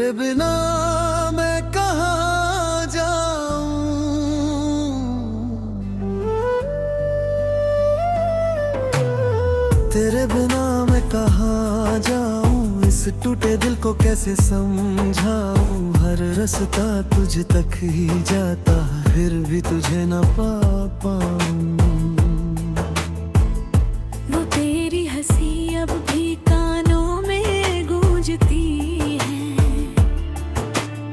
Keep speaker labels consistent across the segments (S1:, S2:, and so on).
S1: तेरे बिना मैं कहाँ जाऊं, तेरे बिना मैं कहाँ जाऊं, इस टूटे दिल को कैसे समझाऊं। हर रास्ता तुझ तक ही जाता फिर भी तुझे न पा पाऊं।
S2: वो तेरी हंसी अब भी कानों में गूंजती है,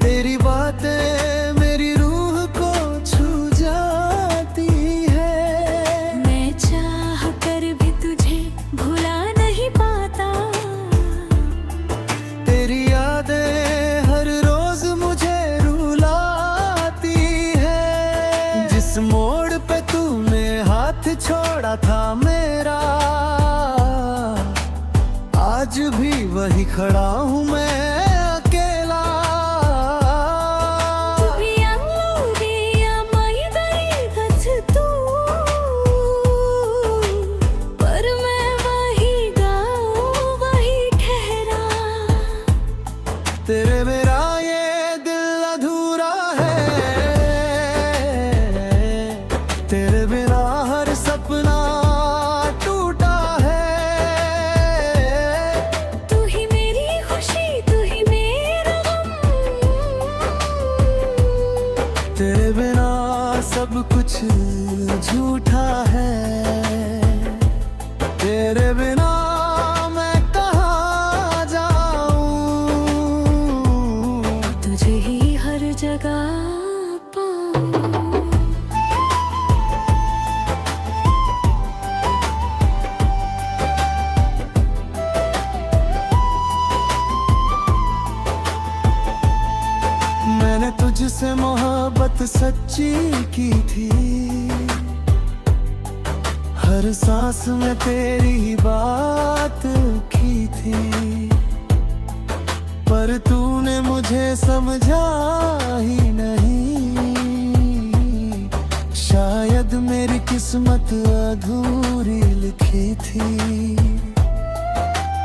S1: तेरी बातें मेरी रूह को छू जाती है।
S2: मैं चाह कर भी तुझे भुला नहीं पाता,
S1: तेरी यादें हर रोज मुझे रुलाती है। जिस मोड़ पे तूने हाथ छोड़ा था मेरा, आज भी वही खड़ा हूँ मैं अकेला।
S2: पर मैं वही गाऊं वही ठहरा,
S1: तेरे मेरा ये दिल अधूरा है, तेरे बिना हर सपना टूटा है।
S2: तू ही मेरी खुशी तू ही मेरा गम,
S1: तेरे बिना सब कुछ झूठा है। तेरे बिना मैं कहाँ जाऊं,
S2: तुझे ही हर जगह पाऊं।
S1: मैंने तुझसे मोहब्बत सच्ची की थी, हर सांस में तेरी ही बात की थी। पर तूने मुझे समझा ही नहीं, शायद मेरी किस्मत अधूरी लिखी थी।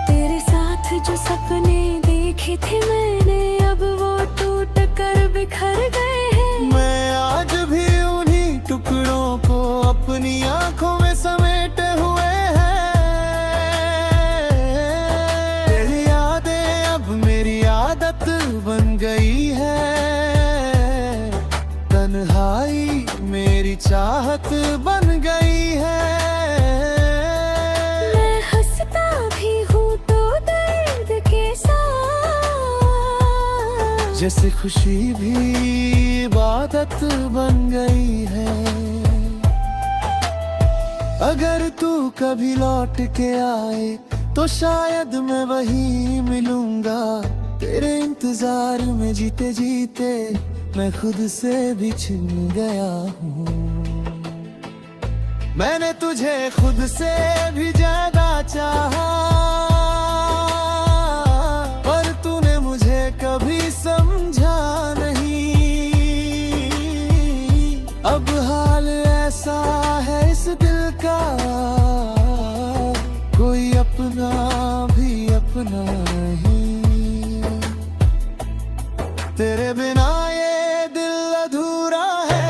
S2: तेरे साथ जो सपने देखे थे मैंने, अब वो टूट कर बिखर गए हैं।
S1: मैं आज भी उन्हीं टुकड़ों को अपनी आंखों में समेटे हुए हैं। तेरी यादें अब मेरी आदत बन गई है, तन्हाई मेरी चाहत बन गई है।
S2: मैं हंसता भी हूँ तो दर्द के साथ,
S1: जैसे खुशी भी इबादत बन गई है। अगर तू कभी लौट के आए तो शायद मैं वहीं मिलूंगा। तेरे इंतजार में जीते जीते मैं खुद से भी छिन गया हूँ। मैंने तुझे खुद से भी ज्यादा चाहा, पर तूने मुझे कभी समझा नहीं। अब हाल ऐसा है इस दिल का, कोई अपना भी अपना नहीं। तेरे बिना ये दिल अधूरा है,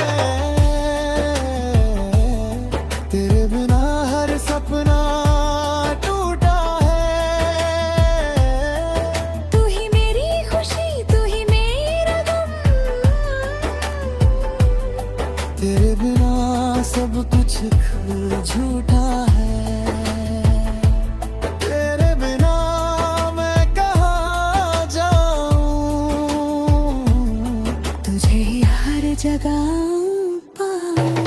S1: तेरे बिना हर सपना टूटा है।
S2: तू ही मेरी खुशी तू ही मेरा गम,
S1: तेरे बिना सब कुछ झूठा है। तेरे बिना मैं कहाँ जाऊं,
S2: तुझे ही हर जगह पाऊं।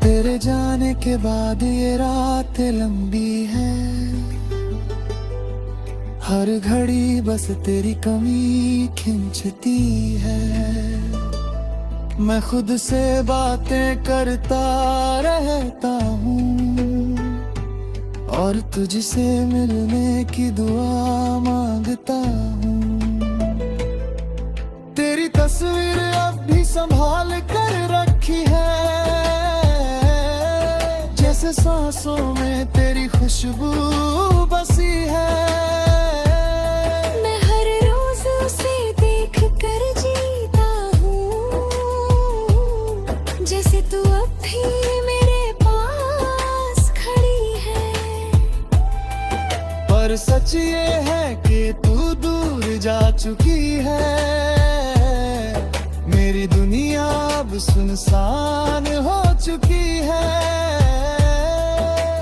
S1: तेरे जाने के बाद ये रात लंबी है, हर घड़ी बस तेरी कमी खिंचती है। मैं खुद से बातें करता रहता हूँ और तुझसे मिलने की दुआ मांगता हूँ। तेरी तस्वीर अब भी संभाल कर रखी है, जैसे सांसों में तेरी खुशबू बसी है।
S2: मैं हर रोज उसे देख कर जीता हूँ, जैसे तू अब भी मेरे पास खड़ी है।
S1: पर सच ये है कि तू दूर जा चुकी है, मेरी दुनिया अब सुनसान हो चुकी है।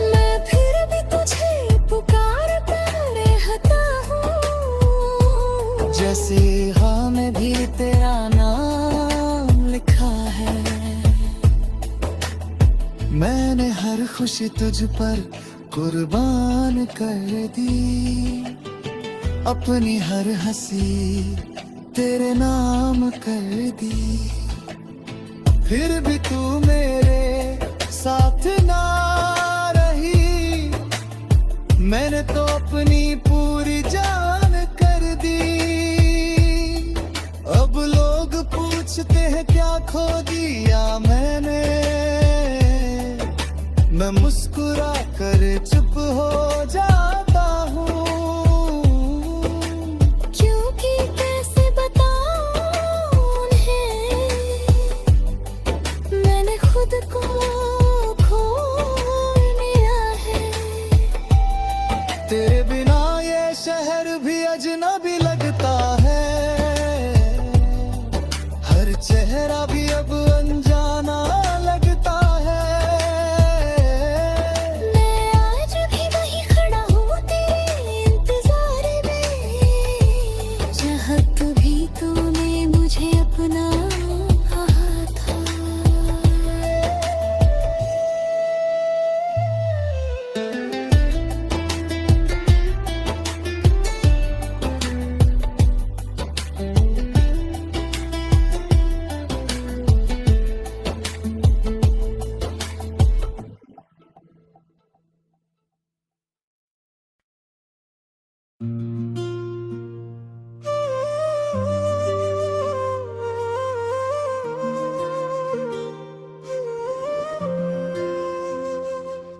S2: मैं फिर भी तुझे पुकारता रहता हूँ,
S1: जैसे हाँ में भी तेरा नाम लिखा है। मैंने हर खुशी तुझ पर कुर्बान कर दी, अपनी हर हंसी तेरे नाम कर दी। फिर भी तू मेरे साथ ना रही, मैंने तो अपनी पूरी जान कर दी। अब लोग पूछते हैं क्या खो दिया मैंने, मैं मुस्कुरा कर चुप हो जाता हूँ,
S2: क्योंकि कैसे बताऊं उन्हें, मैंने खुद को खो लिया है।
S1: तेरे बिना ये शहर भी अजनबी लगता है, हर चेहरा भी अब अनजाना लगता है।
S2: मैं आज भी वहीं खड़ा हूँ तेरे इंतजार में, जहाँ कभी तूने मुझे अपना कहा था।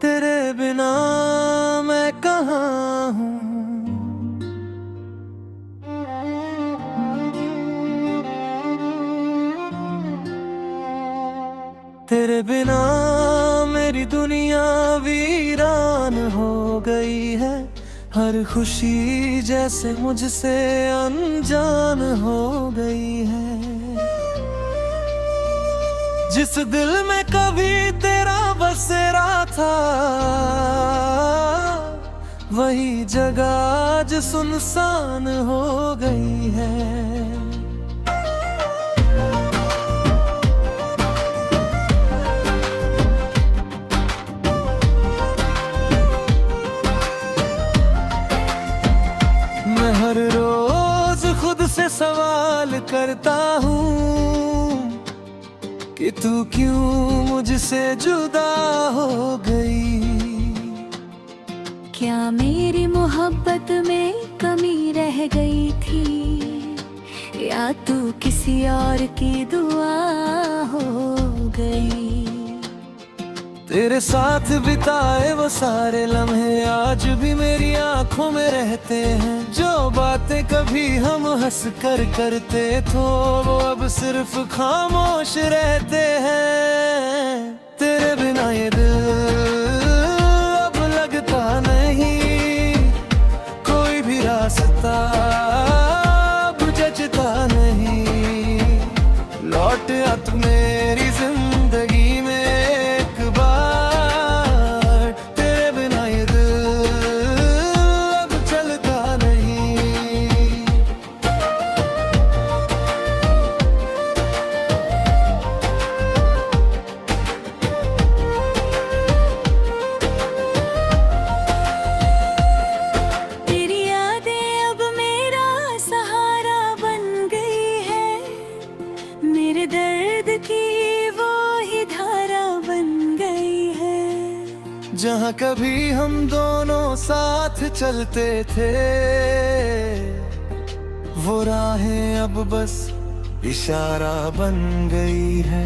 S1: तेरे बिना मैं कहाँ हूँ, तेरे बिना मेरी दुनिया वीरान हो गई है। हर खुशी जैसे मुझसे अनजान हो गई है। जिस दिल में कभी तेरा बसेरा था, वही जगह आज सुनसान हो गई है। मैं हर रोज खुद से सवाल करता हूँ कि तू क्यों मुझसे जुदा हो गई।
S2: क्या मेरी मोहब्बत में कमी रह गई थी, या तू किसी और की दुआ हो गई।
S1: तेरे साथ बिताए वो सारे लम्हे आज भी मेरी आंखों में रहते हैं। जो बातें कभी हम हंस कर करते थे, वो अब सिर्फ खामोश रहते हैं। तेरे बिना ये दिल अब लगता नहीं, कोई भी रास्ता अब जचता नहीं। लौट आ तू मेरी जिंदगी में एक बार, तेरे बिना ये दिल अब चलता नहीं।
S2: तेरी यादें अब मेरा सहारा बन गई है, मेरे दर्द की वो ही धारा बन गई है।
S1: जहाँ कभी हम दोनों साथ चलते थे, वो राहें अब बस इशारा बन गई है।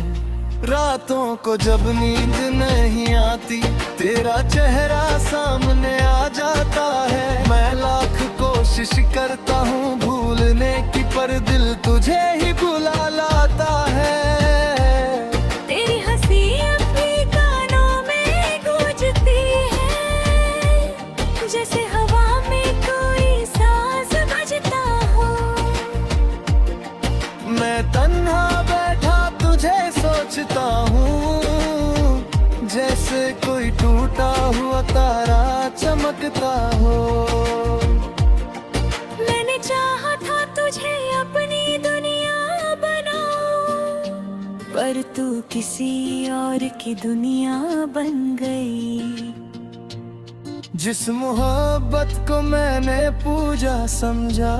S1: रातों को जब नींद नहीं आती, तेरा चेहरा सामने आ जाता है। मैं लाख कोशिश करता हूँ भूलने की, पर दिल तुझे ही बुला लाता है।
S2: तेरी हंसी अपने कानों में गूंजती है, जैसे हवा में कोई साज बजता हो।
S1: मैं तन्हा बैठा तुझे सोचता हूँ, जैसे कोई टूटा हुआ तारा चमकता हो।
S2: मैंने चाहा था तुझे अपनी दुनिया बनाऊं, पर तू किसी और की दुनिया बन गई।
S1: जिस मोहब्बत को मैंने पूजा समझा,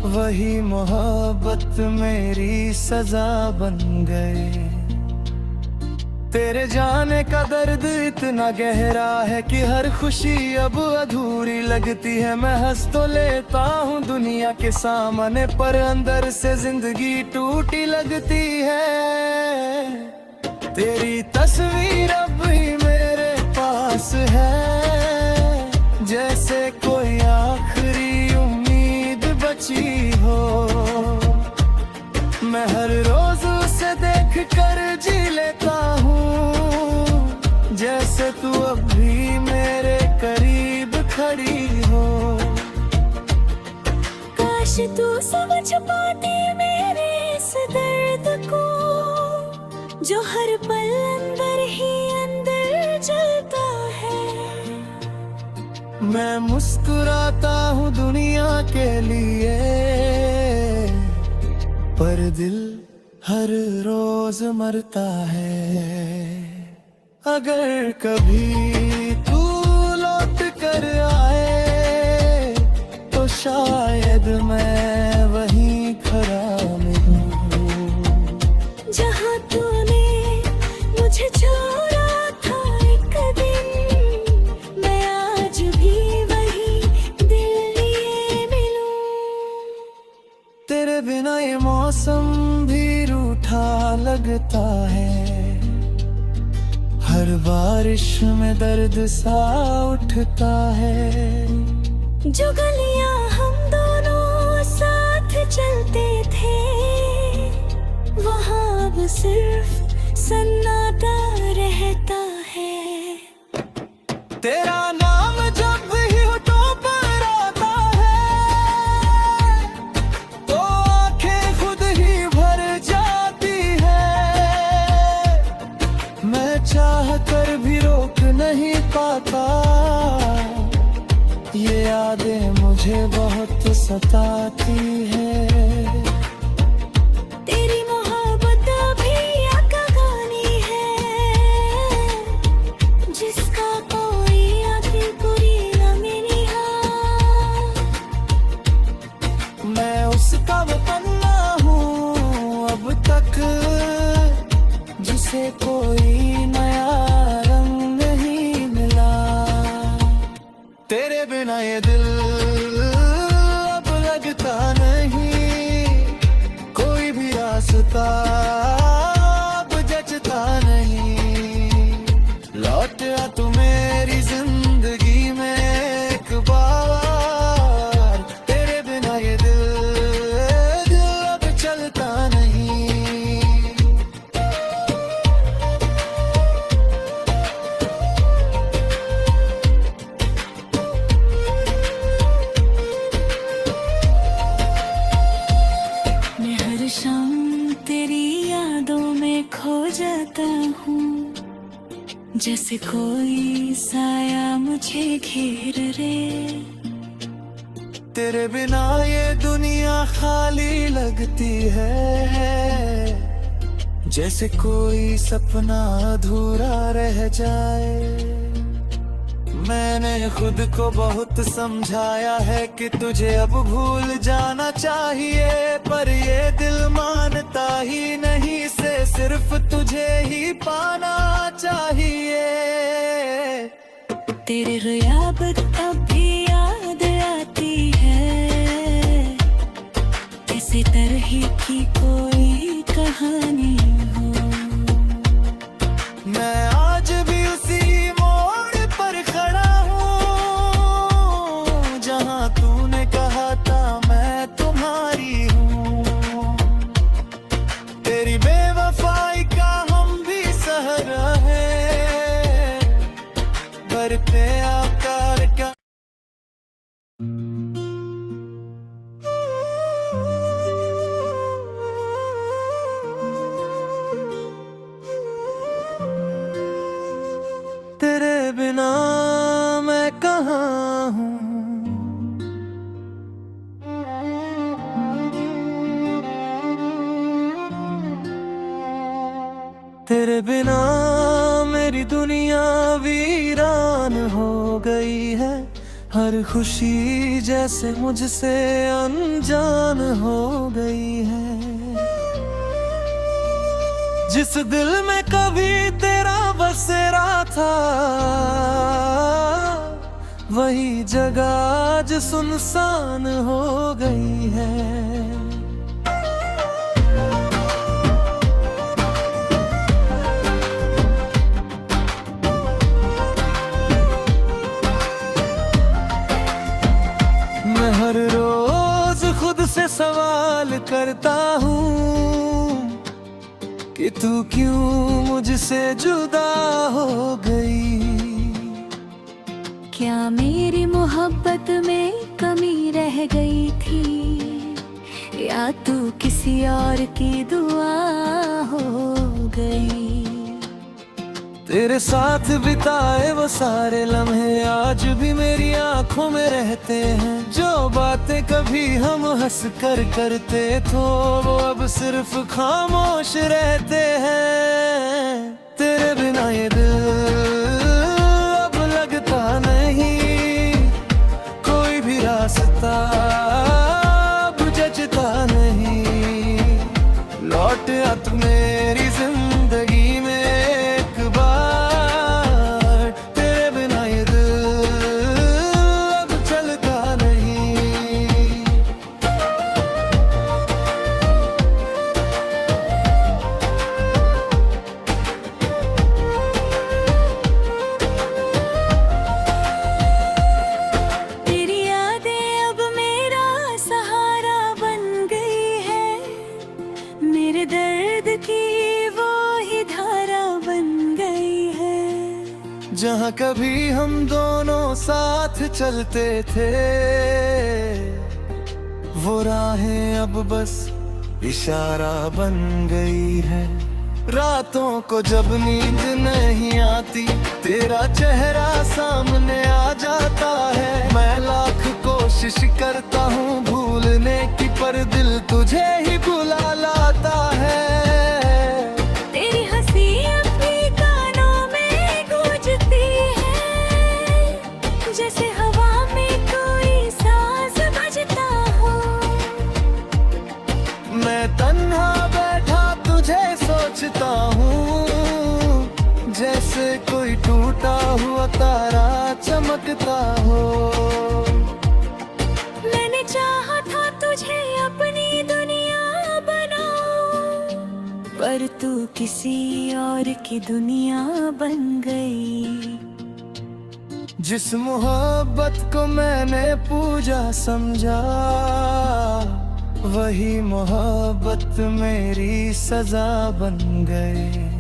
S1: वही मोहब्बत मेरी सजा बन गई। तेरे जाने का दर्द इतना गहरा है कि हर खुशी अब अधूरी लगती है। मैं हंस तो लेता हूँ दुनिया के सामने, पर अंदर से जिंदगी टूटी लगती है। तेरी तस्वीर अब ही मेरे पास है, जैसे कोई आखिरी उम्मीद बची हो। मैं हर रोज उसे देख कर जी लेता हूँ, जैसे तू अब भी मेरे करीब खड़ी हो।
S2: काश तू समझ पाती मेरे इस दर्द को, जो हर पल अंदर ही अंदर जलता है।
S1: मैं मुस्कुराता हूँ दुनिया के लिए, पर दिल हर रोज मरता है। अगर कभी तू लौट कर आए, तो शायद मैं वहीं खड़ा मिलूं,
S2: जहाँ तूने मुझे छोड़ा था एक दिन। मैं आज भी वही दिल लिए मिलूं।
S1: तेरे बिना ये मौसम भी रूठा लगता है। हर बारिश में दर्द सा उठता है।
S2: जो गलियां हम दोनों साथ चलते थे, वहाँ अब सिर्फ सन्नाटा रहता है।
S1: तेरा नाम जब भी होठों पर आता है, तो आंखें खुद ही भर जाती है। मैं चाह कर भी रोक नहीं पाता, ये यादें मुझे बहुत सताती है।
S2: तेरी मोहब्बत अभी कहानी है, जिसका कोई आखिर पूरी न मिली है।
S1: मैं उसका वतन्ना हूँ अब तक, जिसे कोई नया रंग नहीं मिला। तेरे बिना ये दिल अब लगता नहीं, कोई भी रास्ता अब जचता नहीं। लौट आ तू मेरी जिंदगी में एक बार, तेरे बिना ये दिल अब चलता नहीं।
S2: मैं हर शाम तेरी यादों में खो जाता हूँ, जैसे कोई साया मुझे घेर रे।
S1: तेरे बिना ये दुनिया खाली लगती है, जैसे कोई सपना अधूरा रह जाए। मैंने खुद को बहुत समझाया है कि तुझे अब भूल जाना चाहिए, पर ये दिल मानता ही नहीं, से सिर्फ तुझे ही पाना चाहिए।
S2: तेरे ग़याबत अब भी याद आती है, किसी तरह ही की कोई कहानी हो।
S1: मैं आज भी उसी मोड़ पर खड़ा हूँ जहाँ तूने कहा था मैं तुम्हारी हूँ। तेरी बेवफाई का हम भी सह रहे बढ़ते आकार का। तेरे बिना मैं कहाँ हूँ, तेरे बिना मेरी दुनिया वीरान हो गई है। हर खुशी जैसे मुझसे अनजान हो गई है। जिस दिल में कभी तेरा बसेरा था वही जगह आज सुनसान हो गई है। मैं हर रोज खुद से सवाल करता हूँ कि तू क्यों मुझसे जुदा हो गई।
S2: क्या मेरी मोहब्बत में कमी रह गई थी, या तू किसी और की दुआ हो गई।
S1: तेरे साथ बिताए वो सारे लम्हे आज भी मेरी आंखों में रहते हैं। जो बातें कभी हम हंस कर करते थे वो अब सिर्फ खामोश रहते हैं। तेरे बिना ये दिल अब लगता नहीं, कोई भी रास्ता अब जचता नहीं। लौट आ तू मेरी जिंदगी में एक बार, तेरे बिना ये दिल अब चलता नहीं।
S2: तेरी यादें अब मेरा सहारा बन गई है। मेरे दर्द की वो ही धारा बन गई है।
S1: जहाँ कभी हम दोनों साथ चलते थे वो राहें अब बस इशारा बन गई है। रातों को जब नींद नहीं आती तेरा चेहरा सामने आ जाता है। मैं लाख कोशिश करता हूँ भूलने की पर दिल तुझे ही बुला लाता है।
S2: तेरी हंसी अब भी कानों में गूंजती है, जैसे हवा में कोई साज बजता हो।
S1: मैं तन्हा बैठा तुझे सोचता हूँ, जैसे कोई टूटा हुआ तारा चमकता हो।
S2: मैंने चाहा था तुझे अपनी दुनिया बनाऊं, पर तू किसी और की दुनिया बन गई।
S1: जिस मोहब्बत को मैंने पूजा समझा वही मोहब्बत मेरी सजा बन गई।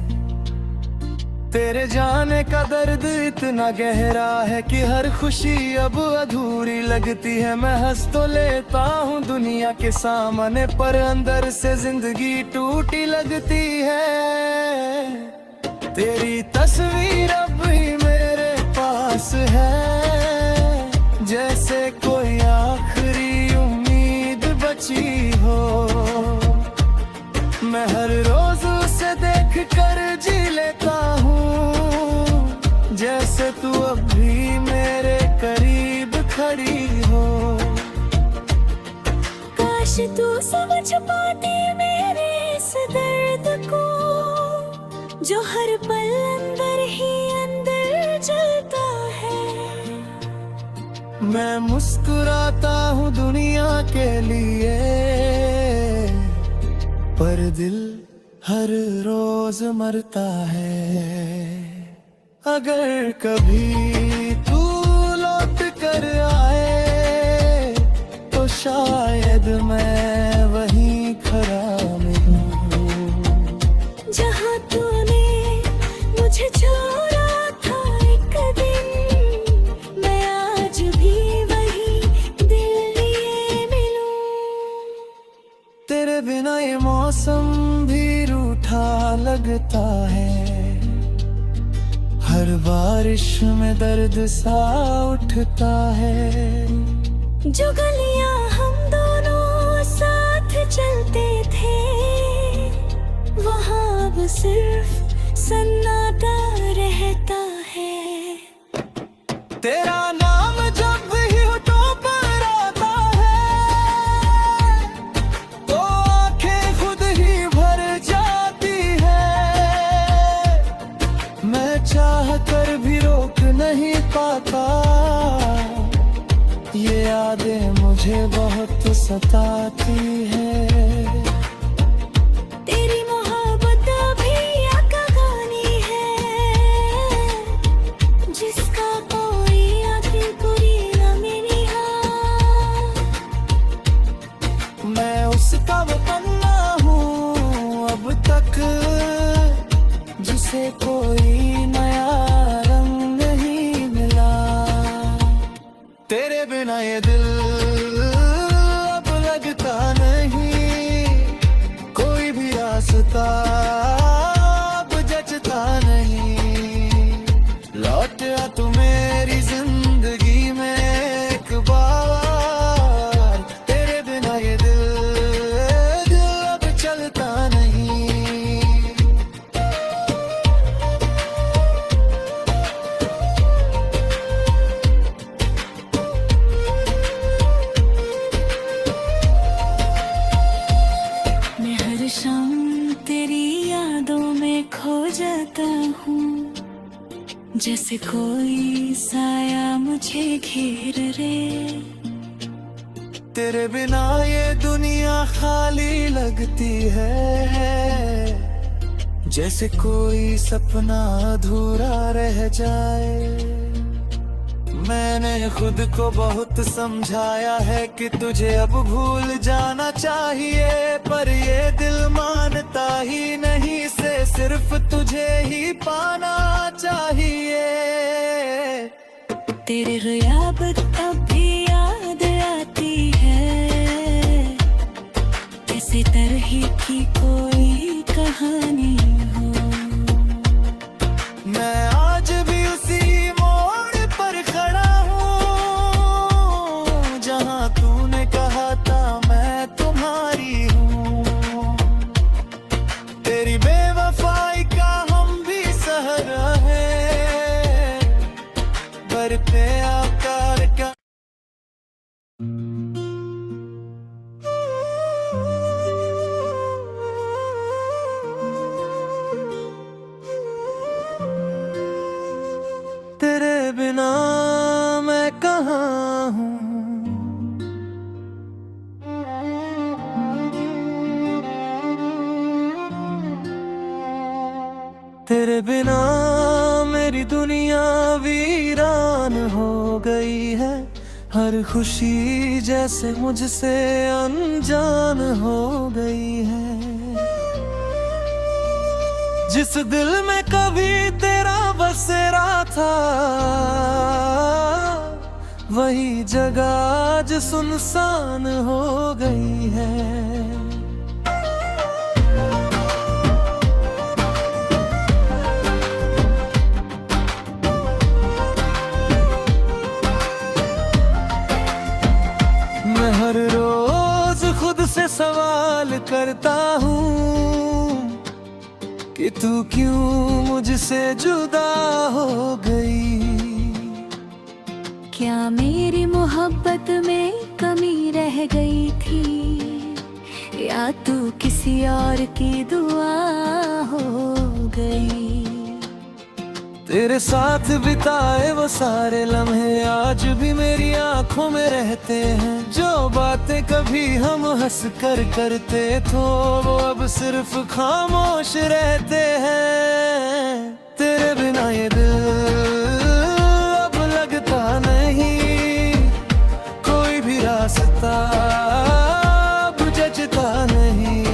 S1: तेरे जाने का दर्द इतना गहरा है कि हर खुशी अब अधूरी लगती है। मैं हंस तो लेता हूँ दुनिया के सामने पर अंदर से जिंदगी टूटी लगती है। तेरी तस्वीर अब भी मेरे पास है, जैसे कोई आखिरी उम्मीद बची हो। मैं हर रोज उसे देख कर जी लेता हूँ, जैसे तू अब भी मेरे करीब खड़ी हो।
S2: काश तू समझ पाती मेरे इस दर्द को, जो हर पल अंदर ही अंदर जलता है।
S1: मैं मुस्कुराता हूँ दुनिया के लिए, पर दिल हर रोज मरता है। अगर कभी तू लौट कर आए तो शायद मैं वहीं खड़ा मिलूं
S2: जहाँ तूने मुझे छोड़ा था एक दिन, मैं आज भी वही दिल लिए मिलूं।
S1: तेरे बिना ये मौसम भी रूठा लगता है। हर बारिश में दर्द सा उठता है।
S2: जो गलियां हम दोनों साथ चलते थे, वहाँ अब सिर्फ सन्नाटा रहता है।
S1: तेरा नाम जब भी होठों पर आता है तो आंखें खुद ही भर जाती है। मैं चाह कर भी रोक नहीं पाता, ये यादें मुझे बहुत सताती है।
S2: तेरी मोहब्बत भी कहानी है, जिसका कोई आखिर पूरी न मिली।
S1: मैं उसका वो पन्ना हूँ अब तक, जिसे कोई नया रंग नहीं मिला। तेरे बिना ये दिल अब लगता नहीं, कोई भी रास्ता अब जचता नहीं। लौट आ तू मेरी जिंदगी में एक बार, तेरे बिना ये दिल अब चलता नहीं।
S2: मैं हर शाम तेरी यादों में खो जाता हूँ, जैसे कोई साया मुझे घेर रे।
S1: तेरे बिना ये दुनिया खाली लगती है, जैसे कोई सपना अधूरा रह जाए। मैंने खुद को बहुत समझाया है कि तुझे अब भूल जाना चाहिए, पर ये दिल मानता ही नहीं, से सिर्फ तुझे ही पाना चाहिए।
S2: तेरे ग़याब तब भी याद आती है, कैसे तरह की कोई कहानी हो।
S1: मैं आज भी उसी मोड़ पर खड़ा हूँ, जहाँ तूने कहा था मैं तुम्हारी हूँ। तेरी बेवफाई का हम भी सह रहे, बरपे आकार का। तेरे बिना मैं कहाँ हूँ। तेरे बिना मेरी दुनिया वीरान हो गई है। हर खुशी जैसे मुझसे अनजान हो गई है। जिस दिल में कभी तेरा बसेरा था, वही जगह आज सुनसान हो गई है। मैं हर रोज खुद से सवाल करता हूँ कि तू क्यों मुझसे जुदा हो गई।
S2: क्या मेरी मोहब्बत में कमी रह गई थी, या तू किसी और की दुआ हो गई।
S1: तेरे साथ बिताए वो सारे लम्हे आज भी मेरी आंखों में रहते हैं। जो बातें कभी हम हंस कर करते थे वो अब सिर्फ खामोश रहते हैं। तेरे बिना ये दिल अब लगता नहीं, कोई भी रास्ता अब जचता नहीं।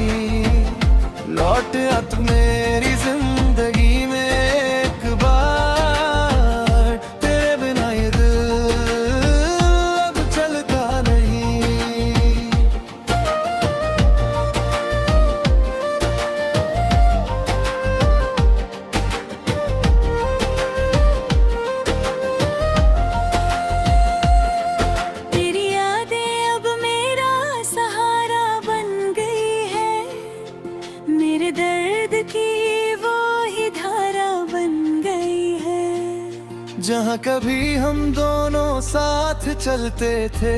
S1: लौट आ तू मेरी जिंदगी में एक बार, तेरे बिना ये दिल अब चलता नहीं।
S2: तेरी यादें अब मेरा सहारा बन गई है, मेरे दर्द की वो ही धारा बन गई है।
S1: जहाँ कभी हम दोनों साथ चलते थे